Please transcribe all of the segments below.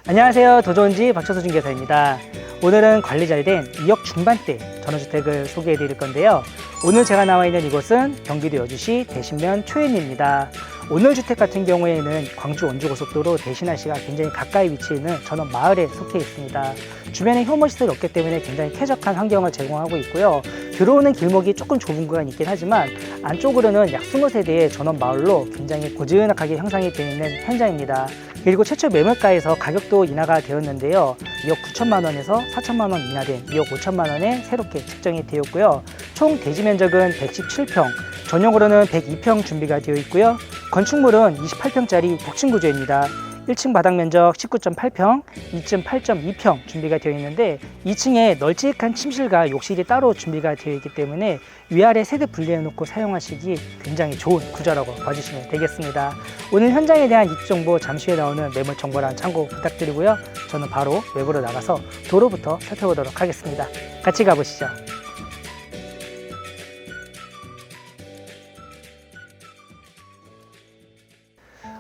안녕하세요. 도전지 박철수 중개사입니다. 오늘은 관리 잘 된 2억 중반대 전원주택을 소개해 드릴 건데요. 오늘 제가 나와 있는 이곳은 경기도 여주시 대신면 초연입니다. 오늘 주택 같은 경우에는 광주 원주고속도로 대신할시가 굉장히 가까이 위치해 있는 전원 마을에 속해 있습니다. 주변에 혐오시설이 없기 때문에 굉장히 쾌적한 환경을 제공하고 있고요. 들어오는 길목이 조금 좁은 구간이 있긴 하지만 안쪽으로는 약 20세대의 전원 마을로 굉장히 고즈넉하게 형성이 되어 있는 현장입니다. 그리고 최초 매물가에서 가격도 인하가 되었는데요. 2억 9천만 원에서 4천만 원 인하된 2억 5천만 원에 새롭게 측정이 되었고요. 총 대지 면적은 117평, 전용으로는 102평 준비가 되어 있고요. 건축물은 28평짜리 복층 구조입니다. 1층 바닥 면적 19.8평, 2층 8.2평 준비가 되어 있는데 2층에 널찍한 침실과 욕실이 따로 준비가 되어 있기 때문에 위아래 세대 분리해 놓고 사용하시기 굉장히 좋은 구조라고 봐주시면 되겠습니다. 오늘 현장에 대한 입지 정보 잠시 후에 나오는 매물 정보란 참고 부탁드리고요. 저는 바로 외부로 나가서 도로부터 살펴보도록 하겠습니다. 같이 가보시죠.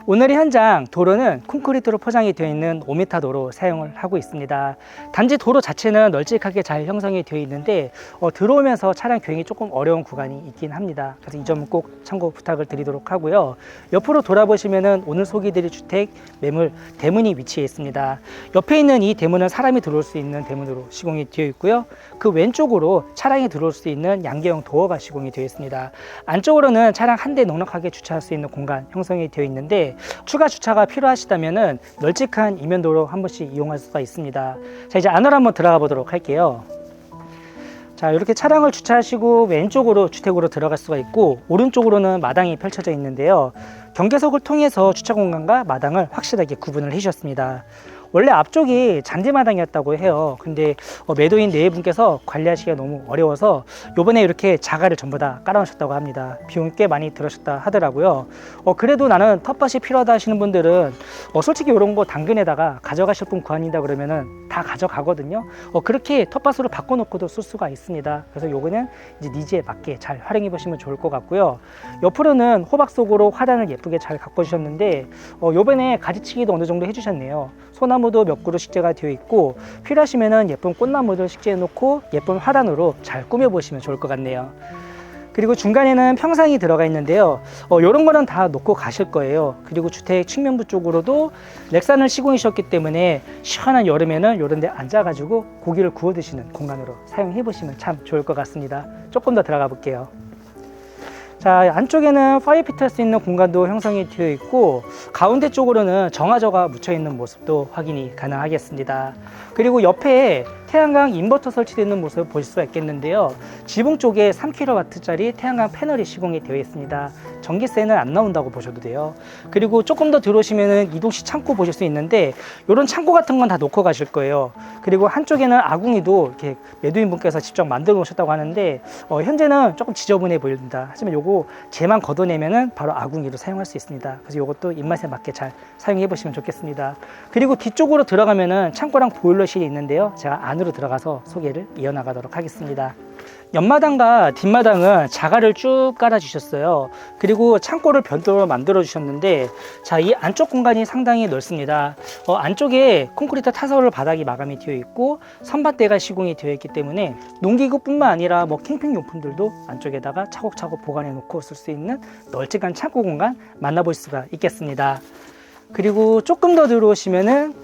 오늘의 현장 도로는 콘크리트로 포장이 되어 있는 5m 도로 사용을 하고 있습니다. 단지 도로 자체는 널찍하게 잘 형성이 되어 있는데 들어오면서 차량 주행이 조금 어려운 구간이 있긴 합니다. 그래서 이 점은 꼭 참고 부탁을 드리도록 하고요. 옆으로 돌아보시면은 오늘 소개드릴 주택 매물 대문이 위치해 있습니다. 옆에 있는 이 대문은 사람이 들어올 수 있는 대문으로 시공이 되어 있고요. 그 왼쪽으로 차량이 들어올 수 있는 양계형 도어가 시공이 되어 있습니다. 안쪽으로는 차량 한 대 넉넉하게 주차할 수 있는 공간 형성이 되어 있는데 추가 주차가 필요하시다면 널찍한 이면도로 한 번씩 이용할 수가 있습니다. 자, 이제 안으로 한번 들어가 보도록 할게요. 자, 이렇게 차량을 주차하시고 왼쪽으로 주택으로 들어갈 수가 있고 오른쪽으로는 마당이 펼쳐져 있는데요. 경계석을 통해서 주차 공간과 마당을 확실하게 구분을 해주셨습니다. 원래 앞쪽이 잔디마당이었다고 해요. 근데 매도인 네 분께서 관리하시기가 너무 어려워서 요번에 이렇게 자갈을 전부 다 깔아놓으셨다고 합니다. 비용이 꽤 많이 들으셨다 하더라고요. 그래도 나는 텃밭이 필요하다 하시는 분들은 솔직히 이런 거 당근에다가 가져가실 분 구한다 그러면은 다 가져가거든요. 그렇게 텃밭으로 바꿔놓고도 쓸 수가 있습니다. 그래서 요거는 이제 니즈에 맞게 잘 활용해 보시면 좋을 것 같고요. 옆으로는 호박 속으로 화단을 예쁘게 잘 가꿔 주셨는데 요번에 가지치기도 어느 정도 해주셨네요. 소나무도 몇 그루 식재가 되어 있고 필요하시면 예쁜 꽃나무들 식재해 놓고 예쁜 화단으로 잘 꾸며 보시면 좋을 것 같네요. 그리고 중간에는 평상이 들어가 있는데요. 이런 거는 다 놓고 가실 거예요. 그리고 주택 측면부 쪽으로도 렉산을 시공해 주셨기 때문에 시원한 여름에는 이런 데 앉아가지고 고기를 구워 드시는 공간으로 사용해 보시면 참 좋을 것 같습니다. 조금 더 들어가 볼게요. 자, 안쪽에는 파이어핏 할 수 있는 공간도 형성이 되어 있고 가운데 쪽으로는 정화조가 묻혀 있는 모습도 확인이 가능하겠습니다. 그리고 옆에 태양광 인버터 설치되어 있는 모습을 보실 수가 있겠는데요. 지붕 쪽에 3kW짜리 태양광 패널이 시공이 되어 있습니다. 전기세는 안 나온다고 보셔도 돼요. 그리고 조금 더 들어오시면 이동식 창고 보실 수 있는데 이런 창고 같은 건 다 놓고 가실 거예요. 그리고 한쪽에는 아궁이도 이렇게 매도인 분께서 직접 만들어 놓으셨다고 하는데 현재는 조금 지저분해 보입니다. 하지만 요거 재만 걷어내면은 바로 아궁이로 사용할 수 있습니다. 그래서 요것도 입맛에 맞게 잘 사용해 보시면 좋겠습니다. 그리고 뒤쪽으로 들어가면은 창고랑 보일러실이 있는데요. 제가 안으로 들어가서 소개를 이어나가도록 하겠습니다. 옆마당과 뒷마당은 자갈을 쭉 깔아 주셨어요. 그리고 창고를 별도로 만들어 주셨는데 자, 이 안쪽 공간이 상당히 넓습니다. 안쪽에 콘크리트 타설로 바닥이 마감이 되어 있고 선반대가 시공이 되어 있기 때문에 농기구뿐만 아니라 캠핑 용품들도 안쪽에다가 차곡차곡 보관해 놓고 쓸 수 있는 널찍한 창고 공간 만나볼 수가 있겠습니다. 그리고 조금 더 들어오시면은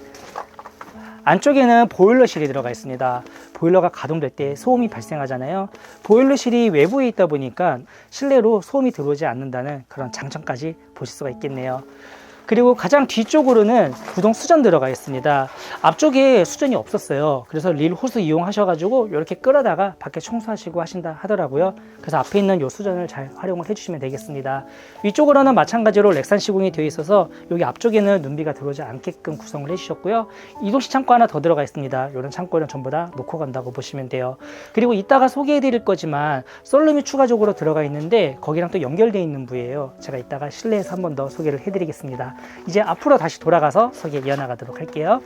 안쪽에는 보일러실이 들어가 있습니다. 보일러가 가동될 때 소음이 발생하잖아요. 보일러실이 외부에 있다 보니까 실내로 소음이 들어오지 않는다는 그런 장점까지 보실 수가 있겠네요. 그리고 가장 뒤쪽으로는 구동 수전 들어가 있습니다. 앞쪽에 수전이 없었어요. 그래서 릴 호스 이용하셔가지고 이렇게 끌어다가 밖에 청소하시고 하신다 하더라고요. 그래서 앞에 있는 이 수전을 잘 활용을 해주시면 되겠습니다. 위쪽으로는 마찬가지로 렉산 시공이 되어 있어서 여기 앞쪽에는 눈비가 들어오지 않게끔 구성을 해주셨고요. 이동식 창고 하나 더 들어가 있습니다. 이런 창고는 전부 다 놓고 간다고 보시면 돼요. 그리고 이따가 소개해 드릴 거지만 썰룸이 추가적으로 들어가 있는데 거기랑 또 연결되어 있는 부위예요. 제가 이따가 실내에서 한 번 더 소개를 해드리겠습니다. 이제 앞으로 다시 돌아가서 소개 이어나가도록 할게요.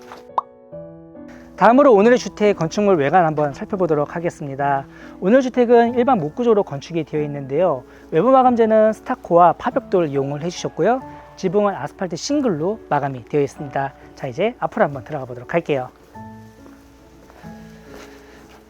다음으로 오늘의 주택 건축물 외관 한번 살펴보도록 하겠습니다. 오늘 주택은 일반 목구조로 건축이 되어 있는데요. 외부 마감재는 스타코와 파벽돌 이용을 해주셨고요. 지붕은 아스팔트 싱글로 마감이 되어 있습니다. 자, 이제 앞으로 한번 들어가 보도록 할게요.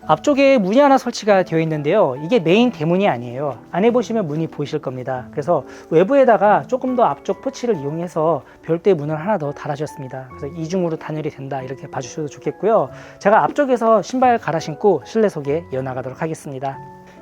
앞쪽에 문이 하나 설치가 되어 있는데요. 이게 메인 대문이 아니에요. 안에 보시면 문이 보이실 겁니다. 그래서 외부에다가 조금 더 앞쪽 포치를 이용해서 별도의 문을 하나 더 달아주셨습니다. 그래서 이중으로 단열이 된다 이렇게 봐주셔도 좋겠고요. 제가 앞쪽에서 신발 갈아 신고 실내석에 이어나가도록 하겠습니다.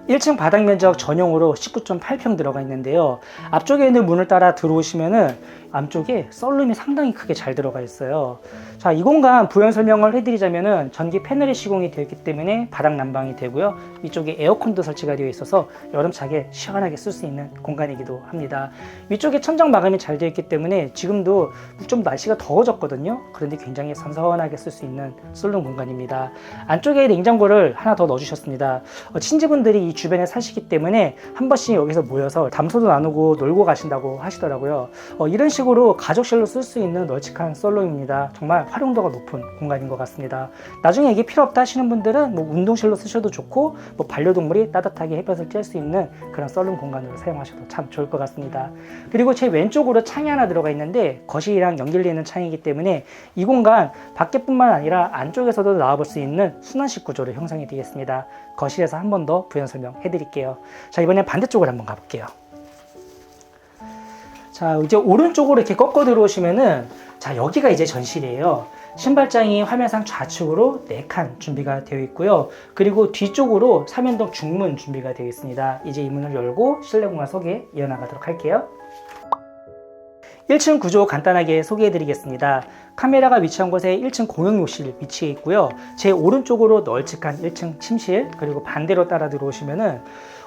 1층 바닥 면적 전용으로 19.8평 들어가 있는데요. 앞쪽에 있는 문을 따라 들어오시면은 안쪽에 썰룸이 상당히 크게 잘 들어가 있어요. 자, 이 공간 부연 설명을 해드리자면은 전기 패널이 시공이 되어 있기 때문에 바닥 난방이 되고요. 위쪽에 에어컨도 설치가 되어 있어서 여름차게 시원하게 쓸 수 있는 공간이기도 합니다. 위쪽에 천장 마감이 잘 되어 있기 때문에 지금도 좀 날씨가 더워졌거든요. 그런데 굉장히 선선하게 쓸 수 있는 썰룸 공간입니다. 안쪽에 냉장고를 하나 더 넣어주셨습니다. 친지분들이 이 주변에 사시기 때문에 한 번씩 여기서 모여서 담소도 나누고 놀고 가신다고 하시더라고요. 이런 식으로 가족실로 쓸 수 있는 널찍한 썰룸입니다. 정말 활용도가 높은 공간인 것 같습니다. 나중에 이게 필요 없다 하시는 분들은 뭐 운동실로 쓰셔도 좋고 뭐 반려동물이 따뜻하게 햇볕을 쬐 수 있는 그런 썰룸 공간으로 사용하셔도 참 좋을 것 같습니다. 그리고 제 왼쪽으로 창이 하나 들어가 있는데 거실이랑 연결되는 창이기 때문에 이 공간 밖에뿐만 아니라 안쪽에서도 나와볼 수 있는 순환식 구조로 형성이 되겠습니다. 거실에서 한 번 더 부연 설명해 드릴게요. 자, 이번엔 반대쪽으로 한번 가볼게요. 자, 이제 오른쪽으로 이렇게 꺾어 들어오시면은, 자, 여기가 이제 전실이에요. 신발장이 화면상 좌측으로 4칸 준비가 되어 있고요. 그리고 뒤쪽으로 3연동 중문 준비가 되어 있습니다. 이제 이 문을 열고 실내 공간 소개 이어나가도록 할게요. 1층 구조 간단하게 소개해 드리겠습니다. 카메라가 위치한 곳에 1층 공용욕실 위치해 있고요. 제 오른쪽으로 널찍한 1층 침실, 그리고 반대로 따라 들어오시면은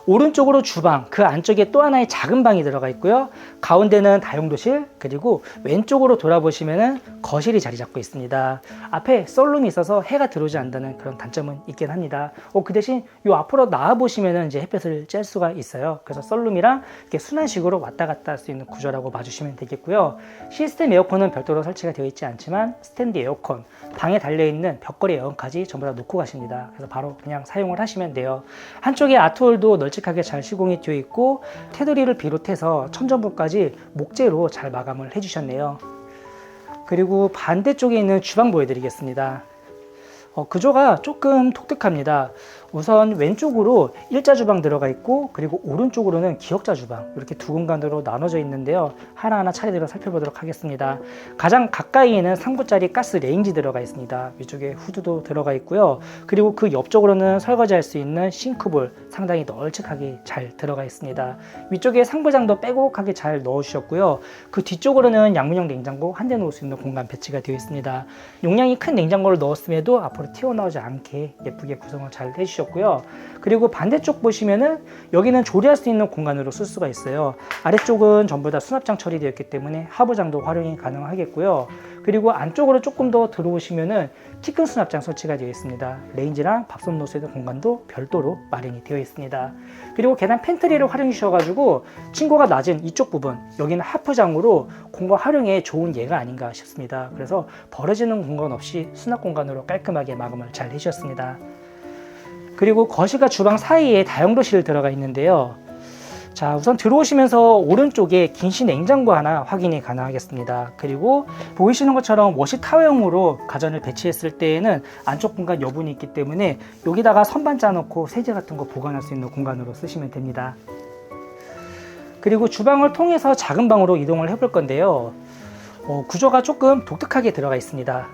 오른쪽으로 주방, 그 안쪽에 또 하나의 작은 방이 들어가 있고요. 가운데는 다용도실, 그리고 왼쪽으로 돌아보시면은 거실이 자리 잡고 있습니다. 앞에 썰룸이 있어서 해가 들어오지 않는다는 그런 단점은 있긴 합니다. 그 대신 요 앞으로 나와 보시면은 이제 햇볕을 쬐을 수가 있어요. 그래서 썰룸이랑 이렇게 순환식으로 왔다 갔다 할 수 있는 구조라고 봐주시면 되겠고요. 시스템 에어컨은 별도로 설치가 되어 있지 않지만 스탠드 에어컨, 방에 달려있는 벽걸이 에어컨까지 전부 다 놓고 가십니다. 그래서 바로 그냥 사용을 하시면 돼요. 한쪽에 아트홀도 널찍하게 잘 시공이 되어 있고 테두리를 비롯해서 천정부까지 목재로 잘 마감을 해주셨네요. 그리고 반대쪽에 있는 주방 보여드리겠습니다. 구조가 조금 독특합니다. 우선 왼쪽으로 일자 주방 들어가 있고, 그리고 오른쪽으로는 기역자 주방, 이렇게 두 공간으로 나눠져 있는데요. 하나하나 차례대로 살펴보도록 하겠습니다. 가장 가까이에는 3구짜리 가스 레인지 들어가 있습니다. 위쪽에 후드도 들어가 있고요. 그리고 그 옆쪽으로는 설거지할 수 있는 싱크볼 상당히 널찍하게 잘 들어가 있습니다. 위쪽에 상부장도 빼곡하게 잘 넣어주셨고요. 그 뒤쪽으로는 양문형 냉장고 한 대 놓을 수 있는 공간 배치가 되어 있습니다. 용량이 큰 냉장고를 넣었음에도 앞으로 튀어나오지 않게 예쁘게 구성을 잘 해주셨고요. 그리고 반대쪽 보시면은 여기는 조리할 수 있는 공간으로 쓸 수가 있어요. 아래쪽은 전부 다 수납장 처리되어 있기 때문에 하부장도 활용이 가능하겠고요. 그리고 안쪽으로 조금 더 들어오시면은 키 큰 수납장 설치가 되어 있습니다. 레인지랑 밥솥 놓을 수 있는 공간도 별도로 마련이 되어 있습니다. 그리고 계단 팬트리를 활용해 주셔가지고 층고가 낮은 이쪽 부분, 여기는 하프장으로 공간 활용에 좋은 예가 아닌가 싶습니다. 그래서 버려지는 공간 없이 수납 공간으로 깔끔하게 마감을 잘 해주셨습니다. 그리고 거실과 주방 사이에 다용도실 들어가 있는데요. 자, 우선 들어오시면서 오른쪽에 긴시 냉장고 하나 확인이 가능하겠습니다. 그리고 보이시는 것처럼 워시 타워형으로 가전을 배치했을 때에는 안쪽 공간 여분이 있기 때문에 여기다가 선반 짜놓고 세제 같은 거 보관할 수 있는 공간으로 쓰시면 됩니다. 그리고 주방을 통해서 작은 방으로 이동을 해볼 건데요. 구조가 조금 독특하게 들어가 있습니다.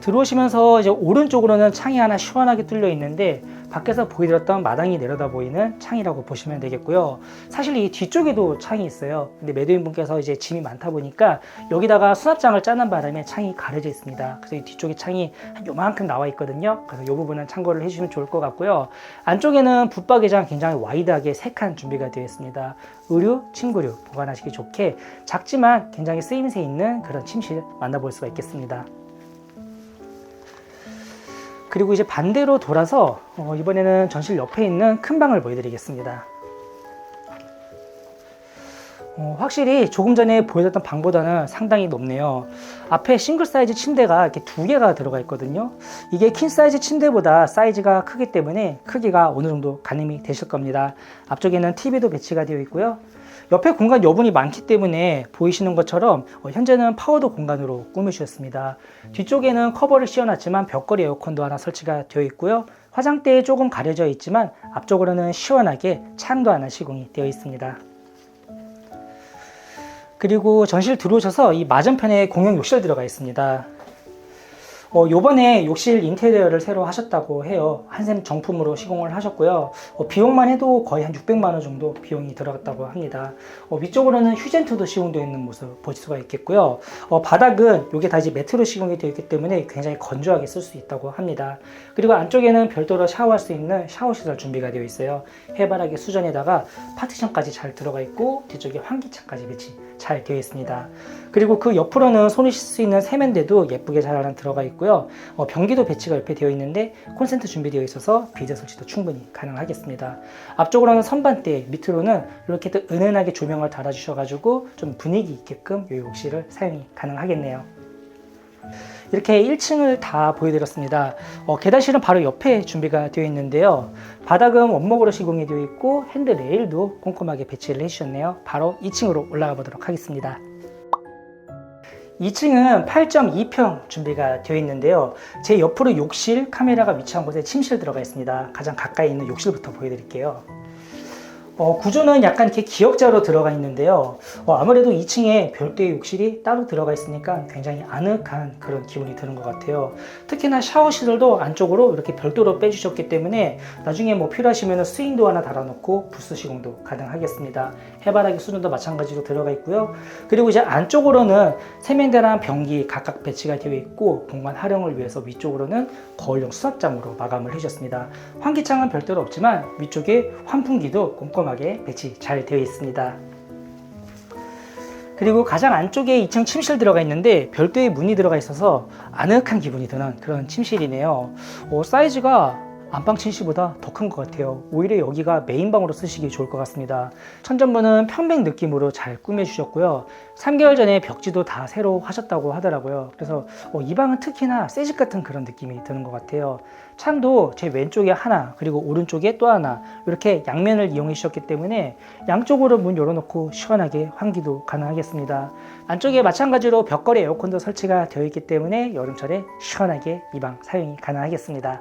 들어오시면서 이제 오른쪽으로는 창이 하나 시원하게 뚫려 있는데 밖에서 보이던 마당이 내려다 보이는 창이라고 보시면 되겠고요. 사실 이 뒤쪽에도 창이 있어요. 근데 매도인 분께서 이제 짐이 많다 보니까 여기다가 수납장을 짜는 바람에 창이 가려져 있습니다. 그래서 이 뒤쪽에 창이 한 요만큼 나와 있거든요. 그래서 이 부분은 참고를 해주시면 좋을 것 같고요. 안쪽에는 붙박이장 굉장히 와이드하게 3칸 준비가 되어 있습니다. 의류, 침구류 보관하시기 좋게 작지만 굉장히 쓰임새 있는 그런 침실 만나볼 수가 있겠습니다. 그리고 이제 반대로 돌아서 이번에는 전실 옆에 있는 큰 방을 보여드리겠습니다. 확실히 조금 전에 보여줬던 방보다는 상당히 높네요. 앞에 싱글 사이즈 침대가 이렇게 2개가 들어가 있거든요. 이게 퀸 사이즈 침대보다 사이즈가 크기 때문에 크기가 어느 정도 가늠이 되실 겁니다. 앞쪽에는 TV도 배치가 되어 있고요. 옆에 공간 여분이 많기 때문에 보이시는 것처럼 현재는 파우더 공간으로 꾸며주셨습니다. 뒤쪽에는 커버를 씌워놨지만 벽걸이 에어컨도 하나 설치가 되어 있고요. 화장대에 조금 가려져 있지만 앞쪽으로는 시원하게 창도 하나 시공이 되어 있습니다. 그리고 전실 들어오셔서 이 맞은편에 공용 욕실 들어가 있습니다. 요번에 욕실 인테리어를 새로 하셨다고 해요. 한샘 정품으로 시공을 하셨고요. 비용만 해도 거의 한 600만 원 정도 비용이 들어갔다고 합니다. 위쪽으로는 휴젠트도 시공되어 있는 모습 보실 수가 있겠고요. 바닥은 이게 다 이제 매트로 시공이 되어 있기 때문에 굉장히 건조하게 쓸 수 있다고 합니다. 그리고 안쪽에는 별도로 샤워할 수 있는 샤워 시설 준비가 되어 있어요. 해바라기 수전에다가 파티션까지 잘 들어가 있고 뒤쪽에 환기창까지 배치 잘 되어 있습니다. 그리고 그 옆으로는 손을 씻을 수 있는 세면대도 예쁘게 잘 하나 들어가 있고요. 변기도 배치가 옆에 되어 있는데 콘센트 준비되어 있어서 비저 설치도 충분히 가능하겠습니다. 앞쪽으로는 선반대, 밑으로는 이렇게 또 은은하게 조명을 달아주셔가지고 좀 분위기 있게끔 이 욕실을 사용이 가능하겠네요. 이렇게 1층을 다 보여드렸습니다. 계단실은 바로 옆에 준비가 되어 있는데요. 바닥은 원목으로 시공이 되어 있고 핸드레일도 꼼꼼하게 배치를 해주셨네요. 바로 2층으로 올라가 보도록 하겠습니다. 2층은 8.2평 준비가 되어 있는데요. 제 옆으로 욕실, 카메라가 위치한 곳에 침실 들어가 있습니다. 가장 가까이 있는 욕실부터 보여드릴게요. 구조는 약간 이렇게 기역자로 들어가 있는데요. 아무래도 2층에 별도의 욕실이 따로 들어가 있으니까 굉장히 아늑한 그런 기분이 드는 것 같아요. 특히나 샤워 시설도 안쪽으로 이렇게 별도로 빼주셨기 때문에 나중에 뭐 필요하시면 스윙도 하나 달아놓고 부스 시공도 가능하겠습니다. 해바라기 수전도 마찬가지로 들어가 있고요. 그리고 이제 안쪽으로는 세면대랑 변기 각각 배치가 되어 있고 공간 활용을 위해서 위쪽으로는 거울용 수납장으로 마감을 해주셨습니다. 환기창은 별도로 없지만 위쪽에 환풍기도 꼼꼼하게 배치 잘 되어 있습니다. 그리고 가장 안쪽에 2층 침실 들어가 있는데 별도의 문이 들어가 있어서 아늑한 기분이 드는 그런 침실이네요. 사이즈가 안방 침실보다 더 큰 것 같아요. 오히려 여기가 메인방으로 쓰시기 좋을 것 같습니다. 천정부는 편백 느낌으로 잘 꾸며주셨고요. 3개월 전에 벽지도 다 새로 하셨다고 하더라고요. 그래서 이 방은 특히나 새집 같은 그런 느낌이 드는 것 같아요. 창도 제 왼쪽에 하나 그리고 오른쪽에 또 하나 이렇게 양면을 이용해 주셨기 때문에 양쪽으로 문 열어놓고 시원하게 환기도 가능하겠습니다. 안쪽에 마찬가지로 벽걸이 에어컨도 설치가 되어 있기 때문에 여름철에 시원하게 이 방 사용이 가능하겠습니다.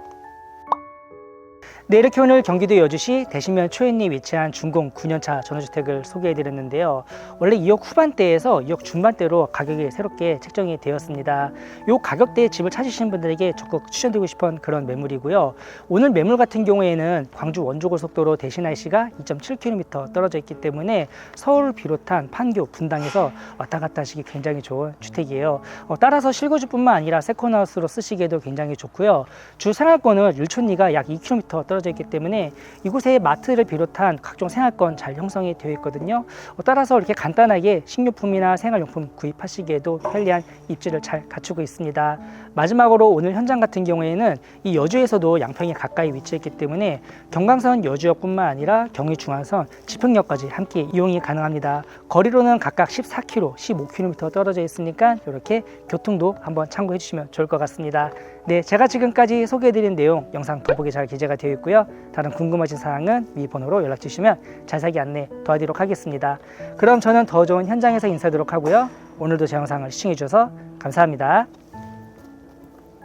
네, 이렇게 오늘 경기도 여주시 대신면 초연리에 위치한 준공 9년차 전원주택을 소개해드렸는데요. 원래 2억 후반대에서 2억 중반대로 가격이 새롭게 책정이 되었습니다. 이 가격대의 집을 찾으시는 분들에게 적극 추천드리고 싶은 그런 매물이고요. 오늘 매물 같은 경우에는 광주 원주고속도로 대신 IC가 2.7km 떨어져 있기 때문에 서울을 비롯한 판교, 분당에서 왔다 갔다 하시기 굉장히 좋은 주택이에요. 따라서 실거주뿐만 아니라 세컨하우스로 쓰시기에도 굉장히 좋고요. 주 생활권은 일촌리가 약 2km 떨어져 있기 때문에 이곳에 마트를 비롯한 각종 생활권 잘 형성이 되어 있거든요. 따라서 이렇게 간단하게 식료품이나 생활용품 구입하시기에도 편리한 입지를 잘 갖추고 있습니다. 마지막으로 오늘 현장 같은 경우에는 이 여주에서도 양평에 가까이 위치했기 때문에 경강선 여주역뿐만 아니라 경의중앙선 지평역까지 함께 이용이 가능합니다. 거리로는 각각 14km, 15km 떨어져 있으니까 이렇게 교통도 한번 참고해 주시면 좋을 것 같습니다. 네, 제가 지금까지 소개해드린 내용 영상 더보기 잘 기재가 되어 있고요. 다른 궁금하신 사항은 위 번호로 연락 주시면 자세하게 안내 도와드리도록 하겠습니다. 그럼 저는 더 좋은 현장에서 인사드리도록 하고요. 오늘도 제 영상을 시청해 주셔서 감사합니다.